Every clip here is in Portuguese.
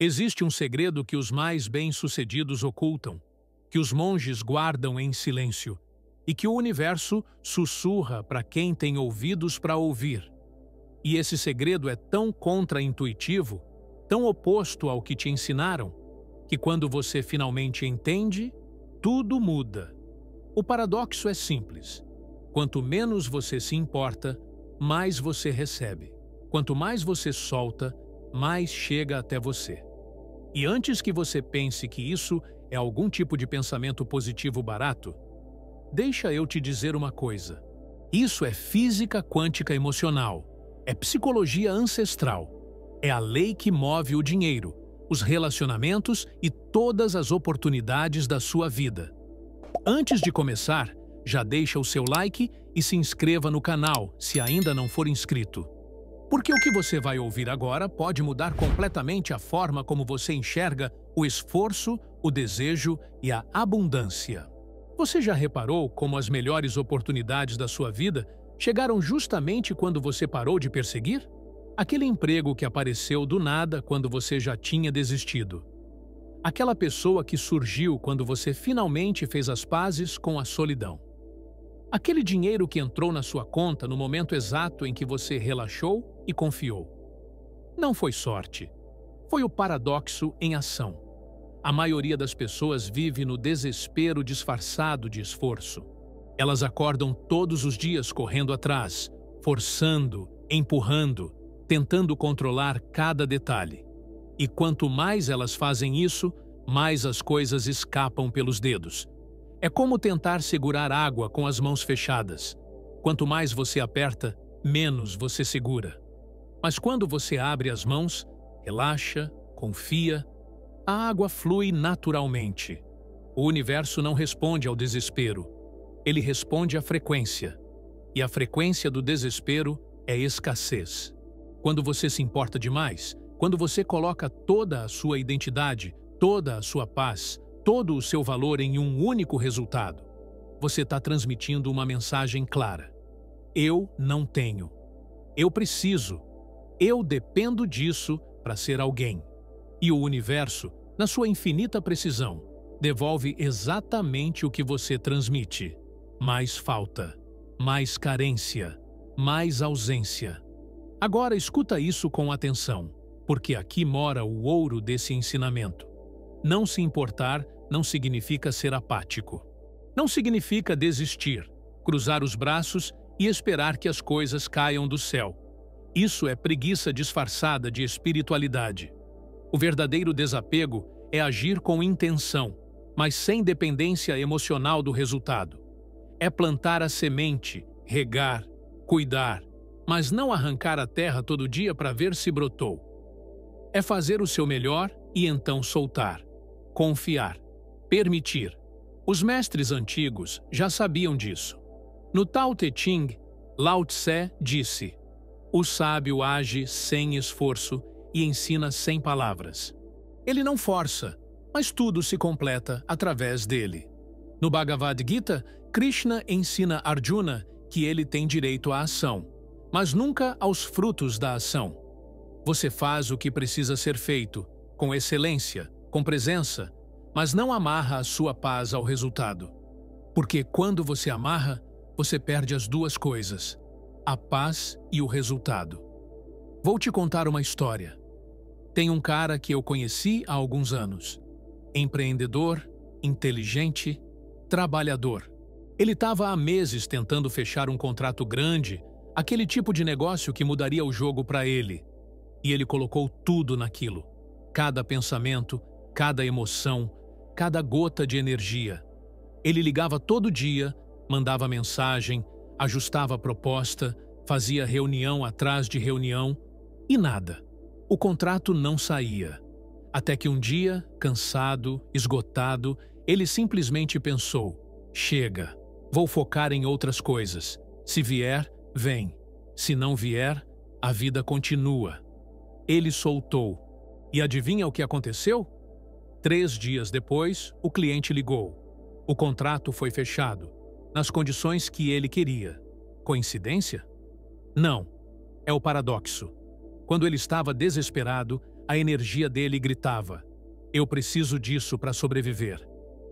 Existe um segredo que os mais bem-sucedidos ocultam, que os monges guardam em silêncio e que o universo sussurra para quem tem ouvidos para ouvir. E esse segredo é tão contra-intuitivo, tão oposto ao que te ensinaram, que quando você finalmente entende, tudo muda. O paradoxo é simples. Quanto menos você se importa, mais você recebe. Quanto mais você solta, mais chega até você. E antes que você pense que isso é algum tipo de pensamento positivo barato, deixa eu te dizer uma coisa. Isso é física quântica emocional, é psicologia ancestral, é a lei que move o dinheiro, os relacionamentos e todas as oportunidades da sua vida. Antes de começar, já deixa o seu like e se inscreva no canal se ainda não for inscrito. Porque o que você vai ouvir agora pode mudar completamente a forma como você enxerga o esforço, o desejo e a abundância. Você já reparou como as melhores oportunidades da sua vida chegaram justamente quando você parou de perseguir? Aquele emprego que apareceu do nada quando você já tinha desistido. Aquela pessoa que surgiu quando você finalmente fez as pazes com a solidão. Aquele dinheiro que entrou na sua conta no momento exato em que você relaxou e confiou. Não foi sorte. Foi o paradoxo em ação. A maioria das pessoas vive no desespero disfarçado de esforço. Elas acordam todos os dias correndo atrás, forçando, empurrando, tentando controlar cada detalhe. E quanto mais elas fazem isso, mais as coisas escapam pelos dedos. É como tentar segurar água com as mãos fechadas. Quanto mais você aperta, menos você segura. Mas quando você abre as mãos, relaxa, confia, a água flui naturalmente. O universo não responde ao desespero. Ele responde à frequência. E a frequência do desespero é escassez. Quando você se importa demais, quando você coloca toda a sua identidade, toda a sua paz, todo o seu valor em um único resultado, você está transmitindo uma mensagem clara. Eu não tenho. Eu preciso. Eu dependo disso para ser alguém. E o universo, na sua infinita precisão, devolve exatamente o que você transmite. Mais falta, mais carência, mais ausência. Agora escuta isso com atenção, porque aqui mora o ouro desse ensinamento. Não se importar não significa ser apático. Não significa desistir, cruzar os braços e esperar que as coisas caiam do céu. Isso é preguiça disfarçada de espiritualidade. O verdadeiro desapego é agir com intenção, mas sem dependência emocional do resultado. É plantar a semente, regar, cuidar, mas não arrancar a terra todo dia para ver se brotou. É fazer o seu melhor e então soltar, confiar, permitir. Os mestres antigos já sabiam disso. No Tao Te Ching, Lao Tse disse: "O sábio age sem esforço e ensina sem palavras." Ele não força, mas tudo se completa através dele. No Bhagavad Gita, Krishna ensina Arjuna que ele tem direito à ação, mas nunca aos frutos da ação. Você faz o que precisa ser feito, com excelência, com presença, mas não amarra a sua paz ao resultado. Porque quando você amarra, você perde as duas coisas, a paz e o resultado. Vou te contar uma história. Tem um cara que eu conheci há alguns anos. Empreendedor, inteligente, trabalhador. Ele estava há meses tentando fechar um contrato grande, aquele tipo de negócio que mudaria o jogo para ele. E ele colocou tudo naquilo. Cada pensamento, cada emoção, cada gota de energia. Ele ligava todo dia, mandava mensagem, ajustava a proposta, fazia reunião atrás de reunião e nada. O contrato não saía. Até que um dia, cansado, esgotado, ele simplesmente pensou: chega, vou focar em outras coisas. Se vier, vem. Se não vier, a vida continua. Ele soltou. E adivinha o que aconteceu? 3 dias depois, o cliente ligou. O contrato foi fechado, nas condições que ele queria. Coincidência? Não. É o paradoxo. Quando ele estava desesperado, a energia dele gritava: eu preciso disso para sobreviver.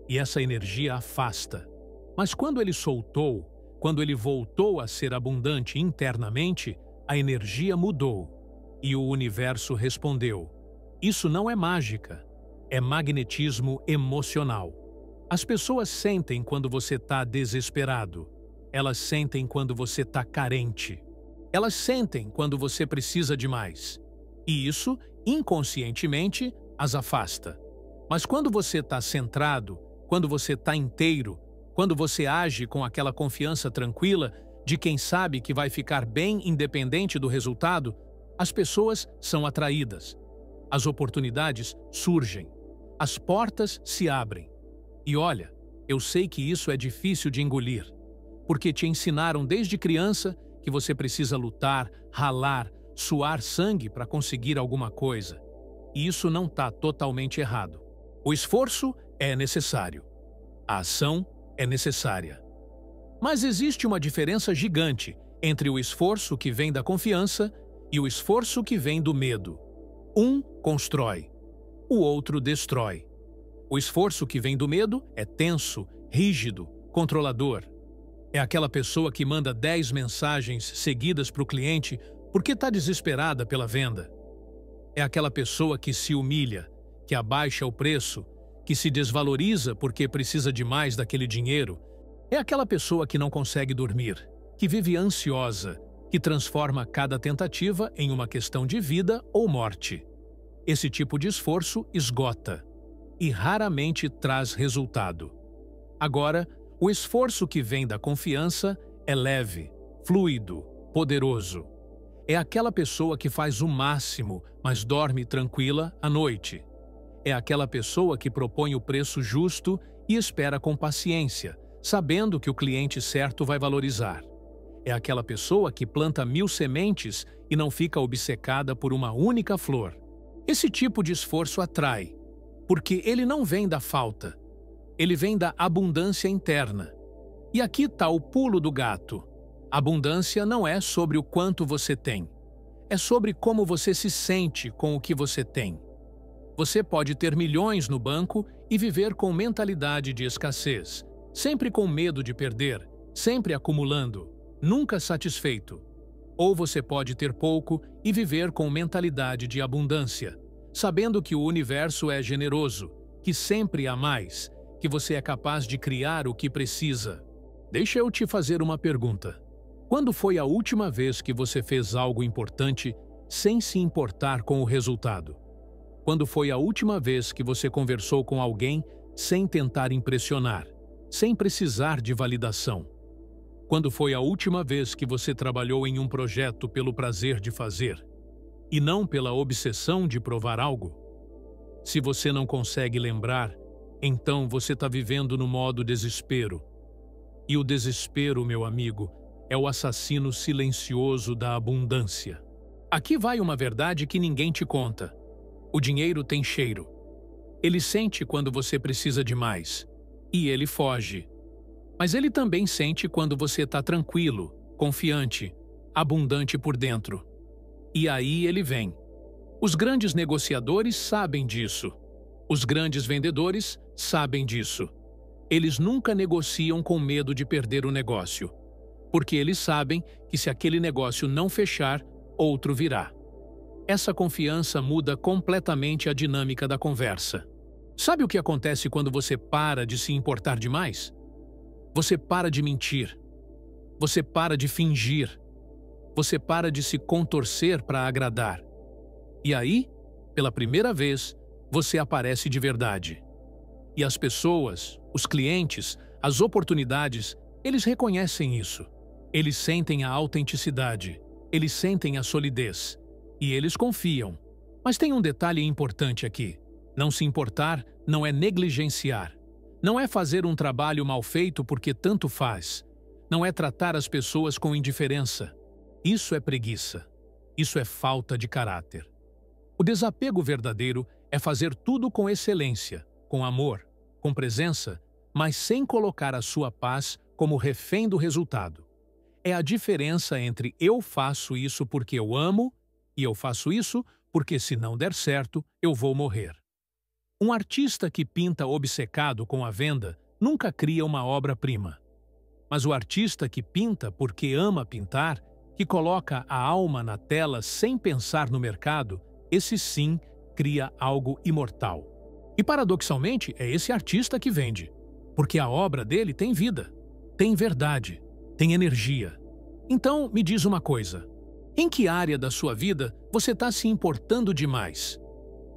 E essa energia afasta. Mas quando ele soltou, quando ele voltou a ser abundante internamente, a energia mudou. E o universo respondeu: isso não é mágica, é magnetismo emocional. As pessoas sentem quando você está desesperado. Elas sentem quando você está carente. Elas sentem quando você precisa de mais. E isso, inconscientemente, as afasta. Mas quando você está centrado, quando você está inteiro, quando você age com aquela confiança tranquila de quem sabe que vai ficar bem independente do resultado, as pessoas são atraídas. As oportunidades surgem. As portas se abrem. E olha, eu sei que isso é difícil de engolir, porque te ensinaram desde criança que você precisa lutar, ralar, suar sangue para conseguir alguma coisa. E isso não está totalmente errado. O esforço é necessário. A ação é necessária. Mas existe uma diferença gigante entre o esforço que vem da confiança e o esforço que vem do medo. Um constrói, o outro destrói. O esforço que vem do medo é tenso, rígido, controlador. É aquela pessoa que manda 10 mensagens seguidas para o cliente porque está desesperada pela venda. É aquela pessoa que se humilha, que abaixa o preço, que se desvaloriza porque precisa de mais daquele dinheiro. É aquela pessoa que não consegue dormir, que vive ansiosa, que transforma cada tentativa em uma questão de vida ou morte. Esse tipo de esforço esgota e raramente traz resultado. Agora, o esforço que vem da confiança é leve, fluido, poderoso. É aquela pessoa que faz o máximo, mas dorme tranquila à noite. É aquela pessoa que propõe o preço justo e espera com paciência, sabendo que o cliente certo vai valorizar. É aquela pessoa que planta 1000 sementes e não fica obcecada por uma única flor. Esse tipo de esforço atrai, porque ele não vem da falta, ele vem da abundância interna. E aqui está o pulo do gato. Abundância não é sobre o quanto você tem, é sobre como você se sente com o que você tem. Você pode ter milhões no banco e viver com mentalidade de escassez, sempre com medo de perder, sempre acumulando, nunca satisfeito. Ou você pode ter pouco e viver com mentalidade de abundância, sabendo que o universo é generoso, que sempre há mais, que você é capaz de criar o que precisa. Deixa eu te fazer uma pergunta. Quando foi a última vez que você fez algo importante sem se importar com o resultado? Quando foi a última vez que você conversou com alguém sem tentar impressionar, sem precisar de validação? Quando foi a última vez que você trabalhou em um projeto pelo prazer de fazer, e não pela obsessão de provar algo? Se você não consegue lembrar, então você está vivendo no modo desespero. E o desespero, meu amigo, é o assassino silencioso da abundância. Aqui vai uma verdade que ninguém te conta. O dinheiro tem cheiro. Ele sente quando você precisa de mais, e ele foge. Mas ele também sente quando você está tranquilo, confiante, abundante por dentro. E aí ele vem. Os grandes negociadores sabem disso. Os grandes vendedores sabem disso. Eles nunca negociam com medo de perder o negócio, porque eles sabem que se aquele negócio não fechar, outro virá. Essa confiança muda completamente a dinâmica da conversa. Sabe o que acontece quando você para de se importar demais? Você para de mentir. Você para de fingir. Você para de se contorcer para agradar. E aí, pela primeira vez, você aparece de verdade. E as pessoas, os clientes, as oportunidades, eles reconhecem isso. Eles sentem a autenticidade. Eles sentem a solidez. E eles confiam. Mas tem um detalhe importante aqui. Não se importar não é negligenciar. Não é fazer um trabalho mal feito porque tanto faz. Não é tratar as pessoas com indiferença. Isso é preguiça. Isso é falta de caráter. O desapego verdadeiro é fazer tudo com excelência, com amor, com presença, mas sem colocar a sua paz como refém do resultado. É a diferença entre eu faço isso porque eu amo e eu faço isso porque se não der certo, eu vou morrer. Um artista que pinta obcecado com a venda nunca cria uma obra-prima. Mas o artista que pinta porque ama pintar, que coloca a alma na tela sem pensar no mercado, esse sim cria algo imortal. E paradoxalmente, é esse artista que vende, porque a obra dele tem vida, tem verdade, tem energia. Então, me diz uma coisa: em que área da sua vida você está se importando demais?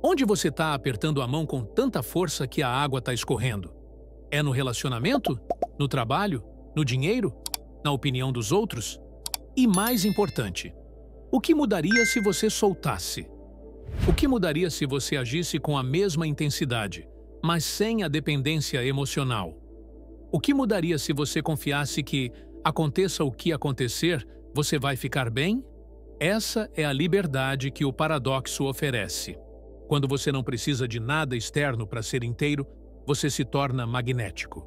Onde você está apertando a mão com tanta força que a água está escorrendo? É no relacionamento? No trabalho? No dinheiro? Na opinião dos outros? E mais importante, o que mudaria se você soltasse? O que mudaria se você agisse com a mesma intensidade, mas sem a dependência emocional? O que mudaria se você confiasse que, aconteça o que acontecer, você vai ficar bem? Essa é a liberdade que o paradoxo oferece. Quando você não precisa de nada externo para ser inteiro, você se torna magnético.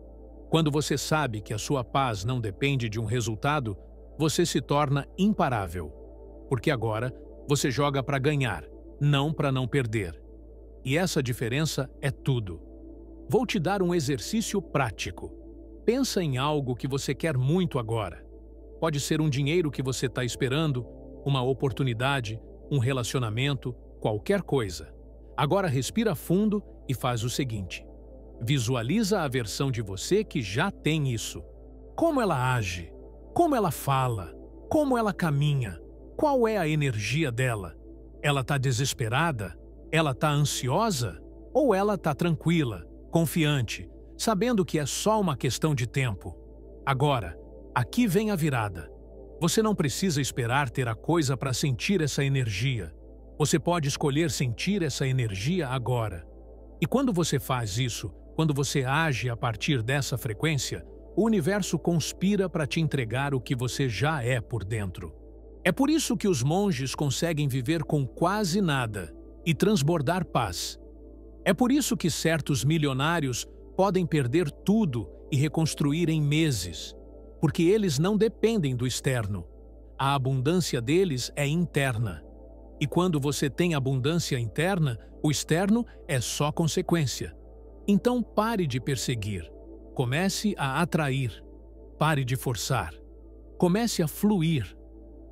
Quando você sabe que a sua paz não depende de um resultado, você se torna imparável. Porque agora você joga para ganhar, não para não perder. E essa diferença é tudo. Vou te dar um exercício prático. Pensa em algo que você quer muito agora. Pode ser um dinheiro que você está esperando, uma oportunidade, um relacionamento, qualquer coisa. Agora respira fundo e faz o seguinte. Visualiza a versão de você que já tem isso. Como ela age? Como ela fala? Como ela caminha? Qual é a energia dela? Ela está desesperada? Ela está ansiosa? Ou ela está tranquila, confiante, sabendo que é só uma questão de tempo? Agora, aqui vem a virada. Você não precisa esperar ter a coisa para sentir essa energia. Você pode escolher sentir essa energia agora. E quando você faz isso, quando você age a partir dessa frequência, o universo conspira para te entregar o que você já é por dentro. É por isso que os monges conseguem viver com quase nada e transbordar paz. É por isso que certos milionários podem perder tudo e reconstruir em meses, porque eles não dependem do externo. A abundância deles é interna. E quando você tem abundância interna, o externo é só consequência. Então pare de perseguir. Comece a atrair. Pare de forçar. Comece a fluir.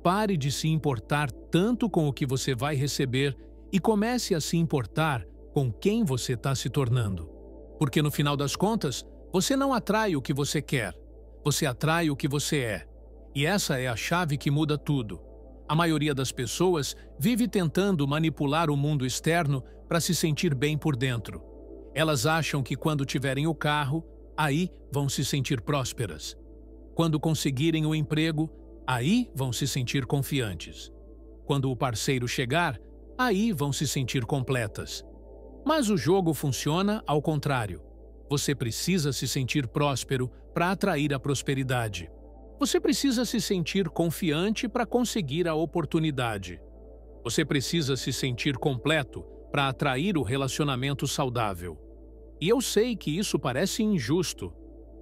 Pare de se importar tanto com o que você vai receber e comece a se importar com quem você está se tornando. Porque no final das contas, você não atrai o que você quer. Você atrai o que você é. E essa é a chave que muda tudo. A maioria das pessoas vive tentando manipular o mundo externo para se sentir bem por dentro. Elas acham que quando tiverem o carro, aí vão se sentir prósperas. Quando conseguirem o emprego, aí vão se sentir confiantes. Quando o parceiro chegar, aí vão se sentir completas. Mas o jogo funciona ao contrário. Você precisa se sentir próspero para atrair a prosperidade. Você precisa se sentir confiante para conseguir a oportunidade. Você precisa se sentir completo para atrair o relacionamento saudável. E eu sei que isso parece injusto.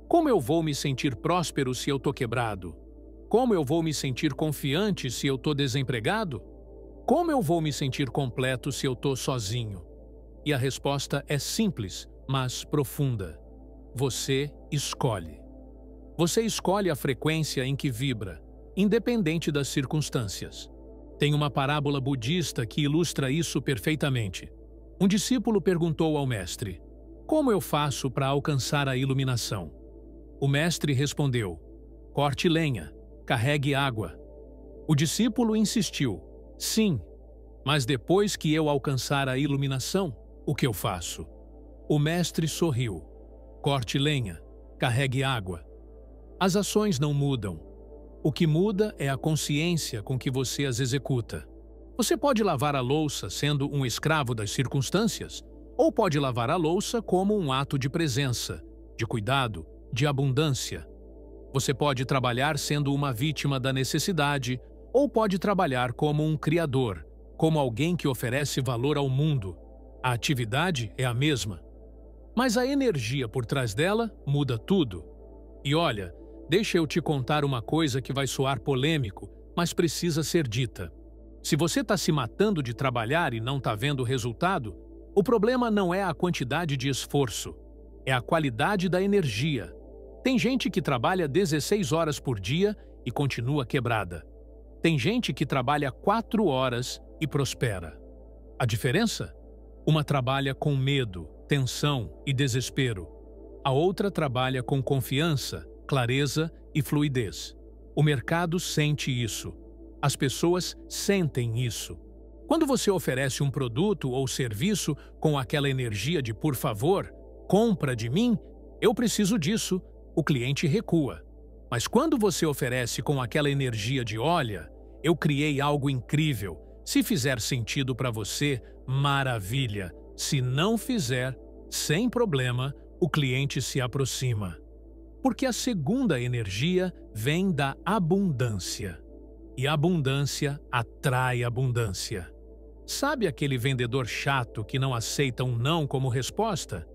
Como eu vou me sentir próspero se eu estou quebrado? Como eu vou me sentir confiante se eu estou desempregado? Como eu vou me sentir completo se eu estou sozinho? E a resposta é simples, mas profunda. Você escolhe. Você escolhe a frequência em que vibra, independente das circunstâncias. Tem uma parábola budista que ilustra isso perfeitamente. Um discípulo perguntou ao mestre: como eu faço para alcançar a iluminação? O mestre respondeu: corte lenha, carregue água. O discípulo insistiu: sim, mas depois que eu alcançar a iluminação, o que eu faço? O mestre sorriu: corte lenha, carregue água. As ações não mudam. O que muda é a consciência com que você as executa. Você pode lavar a louça sendo um escravo das circunstâncias, ou pode lavar a louça como um ato de presença, de cuidado, de abundância. Você pode trabalhar sendo uma vítima da necessidade, ou pode trabalhar como um criador, como alguém que oferece valor ao mundo. A atividade é a mesma, mas a energia por trás dela muda tudo. E olha, deixa eu te contar uma coisa que vai soar polêmico, mas precisa ser dita. Se você está se matando de trabalhar e não está vendo o resultado, o problema não é a quantidade de esforço, é a qualidade da energia. Tem gente que trabalha 16 horas por dia e continua quebrada. Tem gente que trabalha 4 horas e prospera. A diferença? Uma trabalha com medo, tensão e desespero. A outra trabalha com confiança, clareza e fluidez. O mercado sente isso. As pessoas sentem isso. Quando você oferece um produto ou serviço com aquela energia de por favor, compra de mim, eu preciso disso, o cliente recua. Mas quando você oferece com aquela energia de olha, eu criei algo incrível. Se fizer sentido para você, maravilha. Se não fizer, sem problema, o cliente se aproxima. Porque a segunda energia vem da abundância. E abundância atrai abundância. Sabe aquele vendedor chato que não aceita um não como resposta?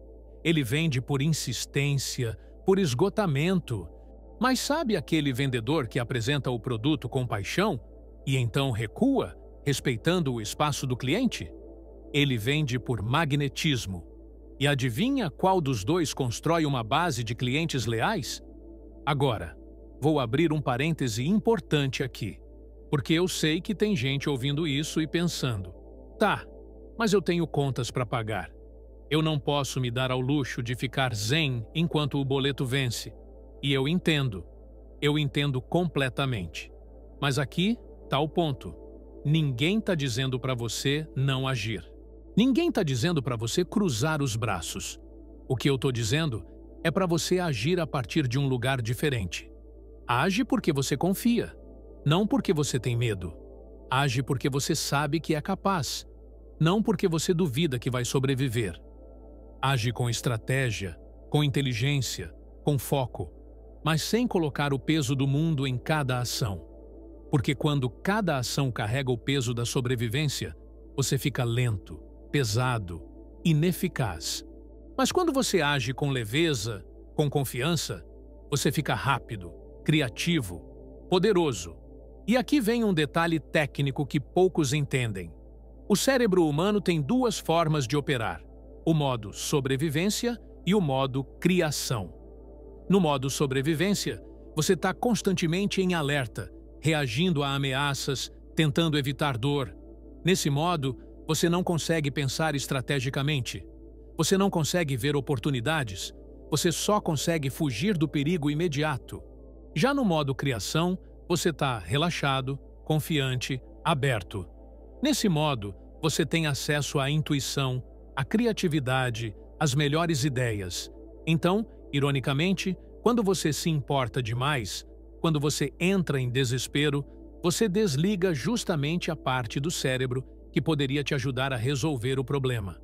Ele vende por insistência, por esgotamento. Mas sabe aquele vendedor que apresenta o produto com paixão e então recua, respeitando o espaço do cliente? Ele vende por magnetismo. E adivinha qual dos dois constrói uma base de clientes leais? Agora, vou abrir um parêntese importante aqui, porque eu sei que tem gente ouvindo isso e pensando: tá, mas eu tenho contas para pagar. Eu não posso me dar ao luxo de ficar zen enquanto o boleto vence. E eu entendo completamente. Mas aqui está o ponto. Ninguém está dizendo para você não agir. Ninguém está dizendo para você cruzar os braços. O que eu estou dizendo é para você agir a partir de um lugar diferente. Age porque você confia, não porque você tem medo. Age porque você sabe que é capaz, não porque você duvida que vai sobreviver. Age com estratégia, com inteligência, com foco, mas sem colocar o peso do mundo em cada ação. Porque quando cada ação carrega o peso da sobrevivência, você fica lento, pesado, ineficaz. Mas quando você age com leveza, com confiança, você fica rápido, criativo, poderoso. E aqui vem um detalhe técnico que poucos entendem. O cérebro humano tem duas formas de operar: o modo sobrevivência e o modo criação. No modo sobrevivência, você está constantemente em alerta, reagindo a ameaças, tentando evitar dor. Nesse modo, você não consegue pensar estrategicamente. Você não consegue ver oportunidades. Você só consegue fugir do perigo imediato. Já no modo criação, você está relaxado, confiante, aberto. Nesse modo, você tem acesso à intuição, à criatividade, às melhores ideias. Então, ironicamente, quando você se importa demais, quando você entra em desespero, você desliga justamente a parte do cérebro que poderia te ajudar a resolver o problema.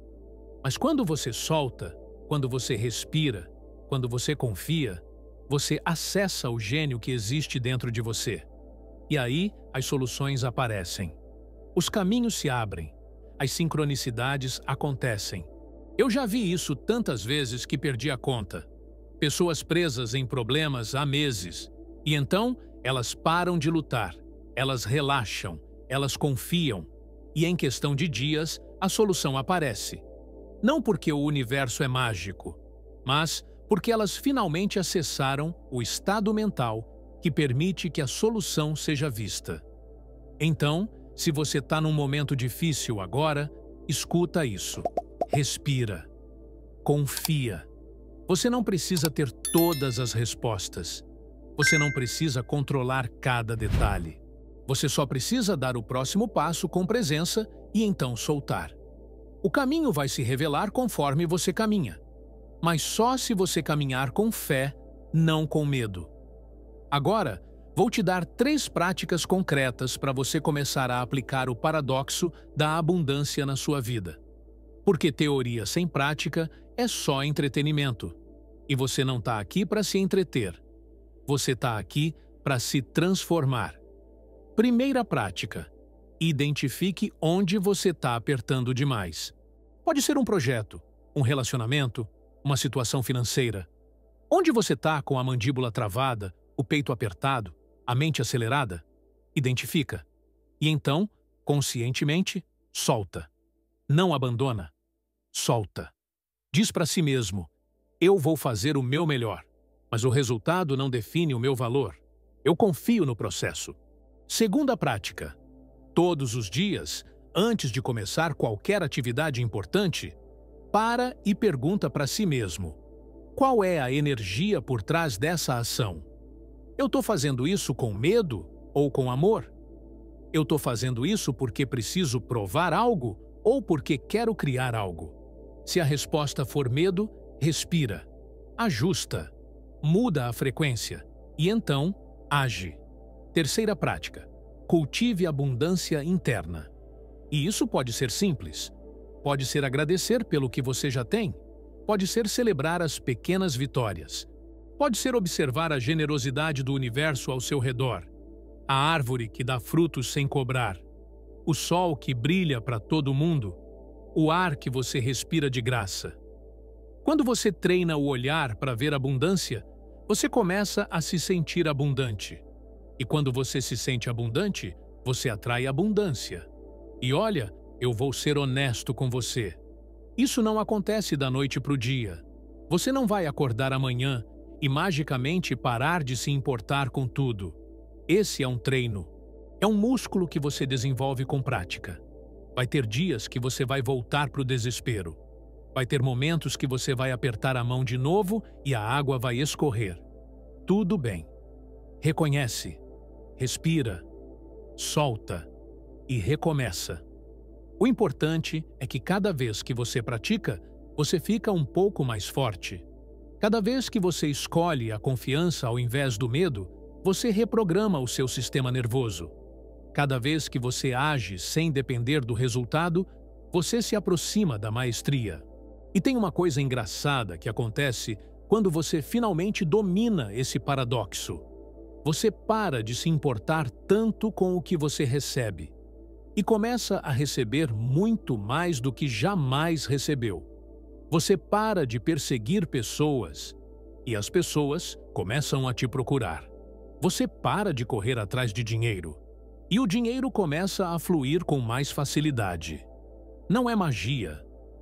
Mas quando você solta, quando você respira, quando você confia, você acessa o gênio que existe dentro de você. E aí as soluções aparecem. Os caminhos se abrem. As sincronicidades acontecem. Eu já vi isso tantas vezes que perdi a conta. Pessoas presas em problemas há meses. E então, elas param de lutar. Elas relaxam. Elas confiam. E em questão de dias, a solução aparece. Não porque o universo é mágico, mas porque elas finalmente acessaram o estado mental que permite que a solução seja vista. Então, se você está num momento difícil agora, escuta isso. Respira. Confia. Você não precisa ter todas as respostas. Você não precisa controlar cada detalhe. Você só precisa dar o próximo passo com presença e então soltar. O caminho vai se revelar conforme você caminha. Mas só se você caminhar com fé, não com medo. Agora, vou te dar 3 práticas concretas para você começar a aplicar o paradoxo da abundância na sua vida. Porque teoria sem prática é só entretenimento. E você não está aqui para se entreter. Você está aqui para se transformar. Primeira prática: identifique onde você está apertando demais. Pode ser um projeto, um relacionamento, uma situação financeira. Onde você está com a mandíbula travada, o peito apertado, a mente acelerada? Identifica. E então, Conscientemente, solta. Não abandona. Solta. Diz para si mesmo: eu vou fazer o meu melhor, mas o resultado não define o meu valor. Eu confio no processo. Segunda prática: todos os dias, antes de começar qualquer atividade importante, para e pergunta para si mesmo: qual é a energia por trás dessa ação? Eu estou fazendo isso com medo ou com amor? Eu estou fazendo isso porque preciso provar algo ou porque quero criar algo? Se a resposta for medo, respira, ajusta, muda a frequência e então age. Terceira prática: cultive abundância interna. E isso pode ser simples. Pode ser agradecer pelo que você já tem. Pode ser celebrar as pequenas vitórias. Pode ser observar a generosidade do universo ao seu redor. A árvore que dá frutos sem cobrar. O sol que brilha para todo mundo. O ar que você respira de graça. Quando você treina o olhar para ver abundância, você começa a se sentir abundante. E quando você se sente abundante, você atrai abundância. E olha, eu vou ser honesto com você. Isso não acontece da noite para o dia. Você não vai acordar amanhã e magicamente parar de se importar com tudo. Esse é um treino. É um músculo que você desenvolve com prática. Vai ter dias que você vai voltar para o desespero. Vai ter momentos que você vai apertar a mão de novo e a água vai escorrer. Tudo bem. Reconhece, respira, solta e recomeça. O importante é que cada vez que você pratica, você fica um pouco mais forte. Cada vez que você escolhe a confiança ao invés do medo, você reprograma o seu sistema nervoso. Cada vez que você age sem depender do resultado, você se aproxima da maestria. E tem uma coisa engraçada que acontece quando você finalmente domina esse paradoxo. Você para de se importar tanto com o que você recebe e começa a receber muito mais do que jamais recebeu. Você para de perseguir pessoas e as pessoas começam a te procurar. Você para de correr atrás de dinheiro e o dinheiro começa a fluir com mais facilidade. Não é magia,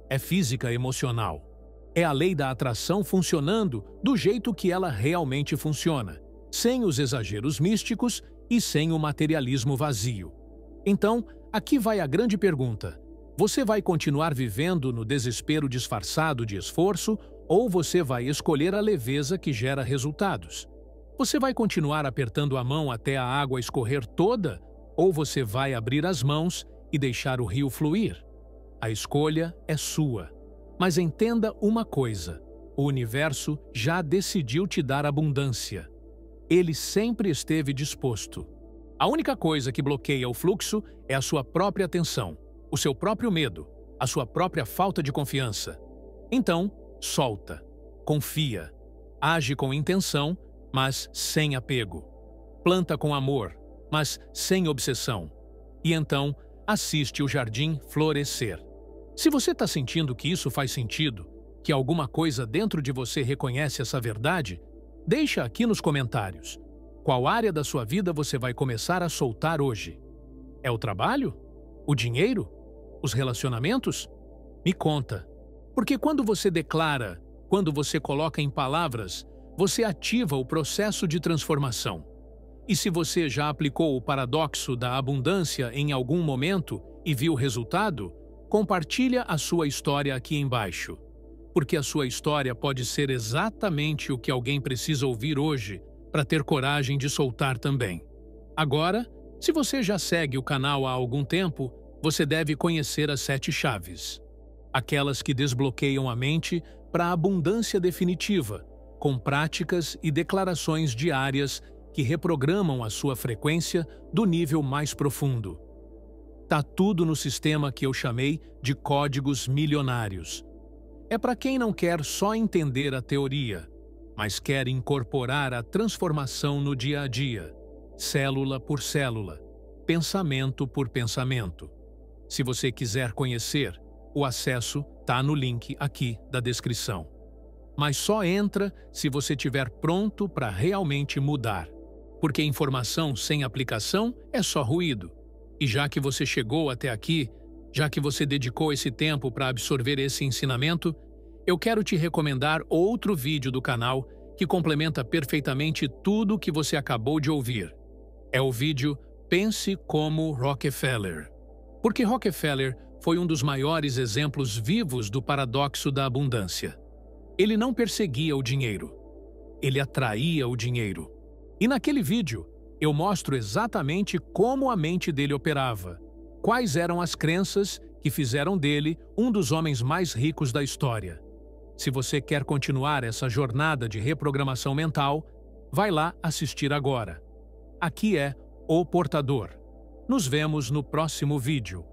é física emocional. É a lei da atração funcionando do jeito que ela realmente funciona, sem os exageros místicos e sem o materialismo vazio. Então, aqui vai a grande pergunta: você vai continuar vivendo no desespero disfarçado de esforço ou você vai escolher a leveza que gera resultados? Você vai continuar apertando a mão até a água escorrer toda ou você vai abrir as mãos e deixar o rio fluir? A escolha é sua. Mas entenda uma coisa: o universo já decidiu te dar abundância. Ele sempre esteve disposto. A única coisa que bloqueia o fluxo é a sua própria atenção, o seu próprio medo, a sua própria falta de confiança. Então, solta, confia, age com intenção, mas sem apego. Planta com amor, mas sem obsessão. E então, assiste o jardim florescer. Se você está sentindo que isso faz sentido, que alguma coisa dentro de você reconhece essa verdade, deixa aqui nos comentários. Qual área da sua vida você vai começar a soltar hoje? É o trabalho? O dinheiro? Os relacionamentos? Me conta. Porque quando você declara, quando você coloca em palavras, você ativa o processo de transformação. E se você já aplicou o paradoxo da abundância em algum momento e viu o resultado, compartilha a sua história aqui embaixo. Porque a sua história pode ser exatamente o que alguém precisa ouvir hoje para ter coragem de soltar também. Agora, se você já segue o canal há algum tempo, você deve conhecer as 7 chaves. Aquelas que desbloqueiam a mente para a abundância definitiva, com práticas e declarações diárias que reprogramam a sua frequência do nível mais profundo. Tá tudo no sistema que eu chamei de códigos milionários. É para quem não quer só entender a teoria, mas quer incorporar a transformação no dia a dia, célula por célula, pensamento por pensamento. Se você quiser conhecer, o acesso está no link aqui da descrição. Mas só entra se você estiver pronto para realmente mudar, porque informação sem aplicação é só ruído. E já que você chegou até aqui, já que você dedicou esse tempo para absorver esse ensinamento, eu quero te recomendar outro vídeo do canal que complementa perfeitamente tudo o que você acabou de ouvir. É o vídeo Pense como Rockefeller. Porque Rockefeller foi um dos maiores exemplos vivos do paradoxo da abundância. Ele não perseguia o dinheiro. Ele atraía o dinheiro. E naquele vídeo, eu mostro exatamente como a mente dele operava, quais eram as crenças que fizeram dele um dos homens mais ricos da história. Se você quer continuar essa jornada de reprogramação mental, vai lá assistir agora. Aqui é O Portador. Nos vemos no próximo vídeo.